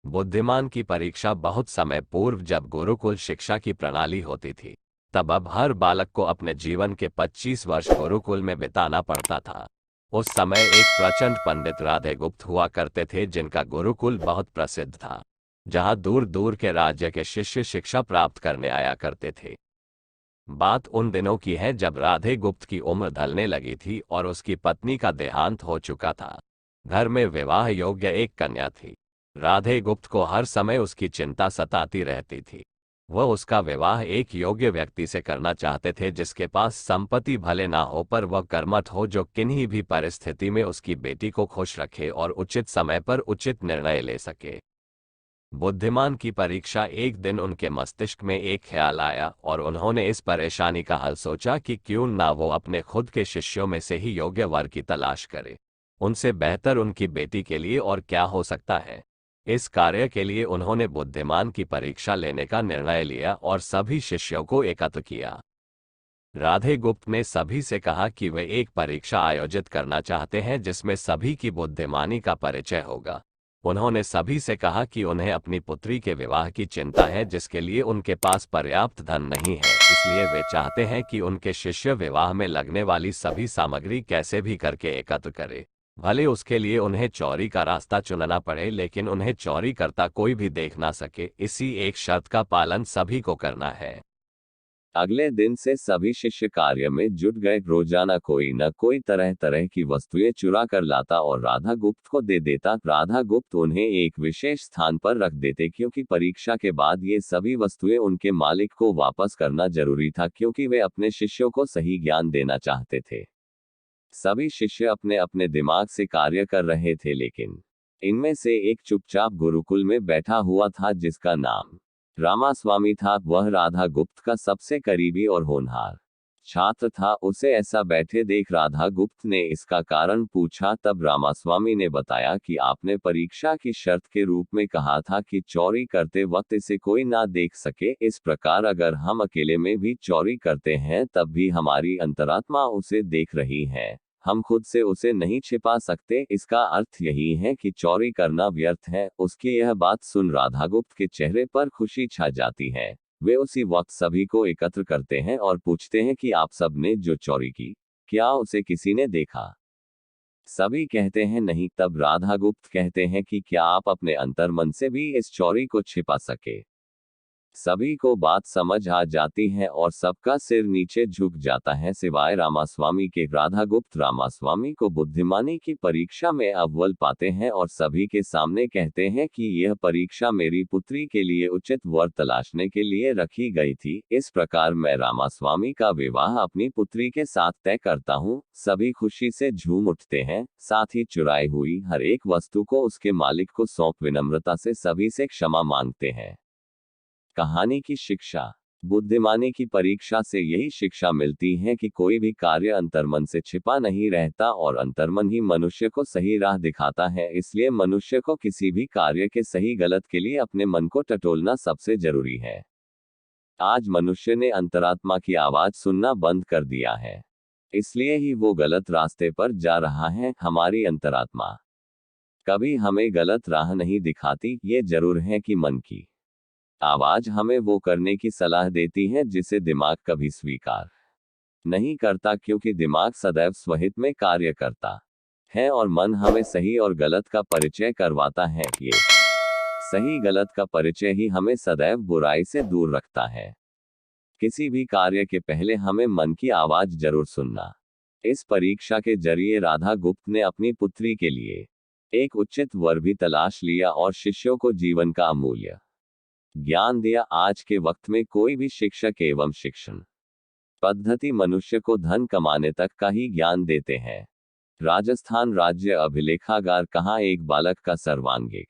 बुद्धिमान की परीक्षा बहुत समय पूर्व जब गुरुकुल शिक्षा की प्रणाली होती थी, तब अब हर बालक को अपने जीवन के 25 वर्ष गुरुकुल में बिताना पड़ता था। उस समय एक प्रचंड पंडित राधे गुप्त हुआ करते थे, जिनका गुरुकुल बहुत प्रसिद्ध था, जहां दूर दूर के राज्य के शिष्य शिक्षा प्राप्त करने आया करते थे। बात उन दिनों की है जब राधे गुप्त की उम्र ढलने लगी थी और उसकी पत्नी का देहांत हो चुका था। घर में विवाह योग्य एक कन्या थी। राधे गुप्त को हर समय उसकी चिंता सताती रहती थी। वह उसका विवाह एक योग्य व्यक्ति से करना चाहते थे, जिसके पास संपत्ति भले ना हो पर वह कर्मठ हो, जो किन्हीं भी परिस्थिति में उसकी बेटी को खुश रखे और उचित समय पर उचित निर्णय ले सके। बुद्धिमान की परीक्षा एक दिन उनके मस्तिष्क में एक ख्याल आया और उन्होंने इस परेशानी का हल सोचा कि क्यों ना वो अपने खुद के शिष्यों में से ही योग्य वर की तलाश करे। उनसे बेहतर उनकी बेटी के लिए और क्या हो सकता है। इस कार्य के लिए उन्होंने बुद्धिमान की परीक्षा लेने का निर्णय लिया और सभी शिष्यों को एकत्र किया। राधे गुप्त ने सभी से कहा कि वे एक परीक्षा आयोजित करना चाहते हैं जिसमें सभी की बुद्धिमानी का परिचय होगा। उन्होंने सभी से कहा कि उन्हें अपनी पुत्री के विवाह की चिंता है, जिसके लिए उनके पास पर्याप्त धन नहीं है, इसलिए वे चाहते हैं कि उनके शिष्य विवाह में लगने वाली सभी सामग्री कैसे भी करके एकत्र करें। भले उसके लिए उन्हें चोरी का रास्ता चुनना पड़े, लेकिन उन्हें चोरी करता कोई भी देख ना सके। इसी एक शर्त का पालन सभी को करना है। अगले दिन से सभी शिष्य कार्य में जुट गए। रोजाना कोई न कोई तरह तरह की वस्तुएं चुरा कर लाता और राधा गुप्त को दे देता। राधा गुप्त उन्हें एक विशेष स्थान पर रख देते, क्योंकि परीक्षा के बाद ये सभी वस्तुएं उनके मालिक को वापस करना जरूरी था, क्योंकि वे अपने शिष्यों को सही ज्ञान देना चाहते थे। सभी शिष्य अपने अपने दिमाग से कार्य कर रहे थे, लेकिन इनमें से एक चुपचाप गुरुकुल में बैठा हुआ था, जिसका नाम रामास्वामी था। वह राधा गुप्त का सबसे करीबी और होनहार छात्र था। उसे ऐसा बैठे देख राधा गुप्त ने इसका कारण पूछा। तब रामास्वामी ने बताया कि आपने परीक्षा की शर्त के रूप में कहा था कि चोरी करते वक्त इसे कोई ना देख सके। इस प्रकार अगर हम अकेले में भी चोरी करते हैं तब भी हमारी अंतरात्मा उसे देख रही है, हम खुद से उसे नहीं छिपा सकते। इसका अर्थ यही है कि चोरी करना व्यर्थ है। उसकी यह बात सुन राधागुप्त के चेहरे पर खुशी छा जाती है। वे उसी वक्त सभी को एकत्र करते हैं और पूछते हैं कि आप सब ने जो चोरी की, क्या उसे किसी ने देखा? सभी कहते हैं नहीं। तब राधागुप्त कहते हैं कि क्या आप अपने अंतर्मन से भी इस चोरी को छिपा सके? सभी को बात समझ आ जाती है और सबका सिर नीचे झुक जाता है, सिवाय रामास्वामी के। राधागुप्त रामास्वामी को बुद्धिमानी की परीक्षा में अव्वल पाते हैं और सभी के सामने कहते हैं कि यह परीक्षा मेरी पुत्री के लिए उचित वर तलाशने के लिए रखी गई थी। इस प्रकार मैं रामास्वामी का विवाह अपनी पुत्री के साथ तय करता हूँ। सभी खुशी से झूम उठते हैं, साथ ही चुराई हुई हर एक वस्तु को उसके मालिक को सौंप विनम्रता से सभी से क्षमा मांगते हैं। कहानी की शिक्षा। बुद्धिमानी की परीक्षा से यही शिक्षा मिलती है कि कोई भी कार्य अंतर्मन से छिपा नहीं रहता और अंतर्मन ही मनुष्य को सही राह दिखाता है। इसलिए मनुष्य को किसी भी कार्य के सही गलत के लिए अपने मन को टटोलना सबसे जरूरी है। आज मनुष्य ने अंतरात्मा की आवाज सुनना बंद कर दिया है, इसलिए ही वो गलत रास्ते पर जा रहा है। हमारी अंतरात्मा कभी हमें गलत राह नहीं दिखाती, ये जरूर है कि मन की आवाज हमें वो करने की सलाह देती है जिसे दिमाग कभी स्वीकार नहीं करता, क्योंकि दिमाग सदैव स्वहित में कार्य करता है और मन हमें सही और गलत का परिचय करवाता है। ये सही गलत का परिचय ही हमें सदैव बुराई से दूर रखता है। किसी भी कार्य के पहले हमें मन की आवाज जरूर सुनना। इस परीक्षा के जरिए राधा गुप्त ने अपनी पुत्री के लिए एक उचित वर भी तलाश लिया और शिष्यों को जीवन का अमूल्य ज्ञान दिया। आज के वक्त में कोई भी शिक्षक एवं शिक्षण पद्धति मनुष्य को धन कमाने तक का ही ज्ञान देते हैं। राजस्थान राज्य अभिलेखागार कहाँ एक बालक का सर्वांगीण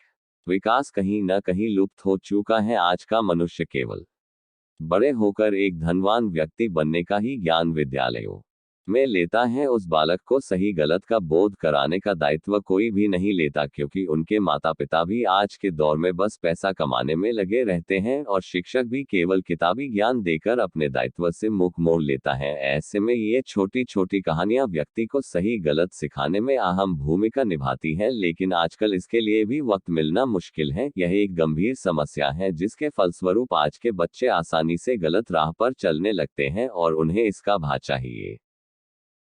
विकास कहीं न कहीं लुप्त हो चुका है। आज का मनुष्य केवल बड़े होकर एक धनवान व्यक्ति बनने का ही ज्ञान विद्यालयों में लेता है, उस बालक को सही गलत का बोध कराने का दायित्व कोई भी नहीं लेता, क्योंकि उनके माता पिता भी आज के दौर में बस पैसा कमाने में लगे रहते हैं और शिक्षक भी केवल किताबी ज्ञान देकर अपने दायित्व से मुख मोड़ लेता है। ऐसे में ये छोटी छोटी कहानियां व्यक्ति को सही गलत सिखाने में अहम भूमिका निभाती हैं, लेकिन आजकल इसके लिए भी वक्त मिलना मुश्किल है। यह एक गंभीर समस्या है जिसके फलस्वरूप आज के बच्चे आसानी से गलत राह पर चलने लगते हैं और उन्हें इसका भा चाहिए।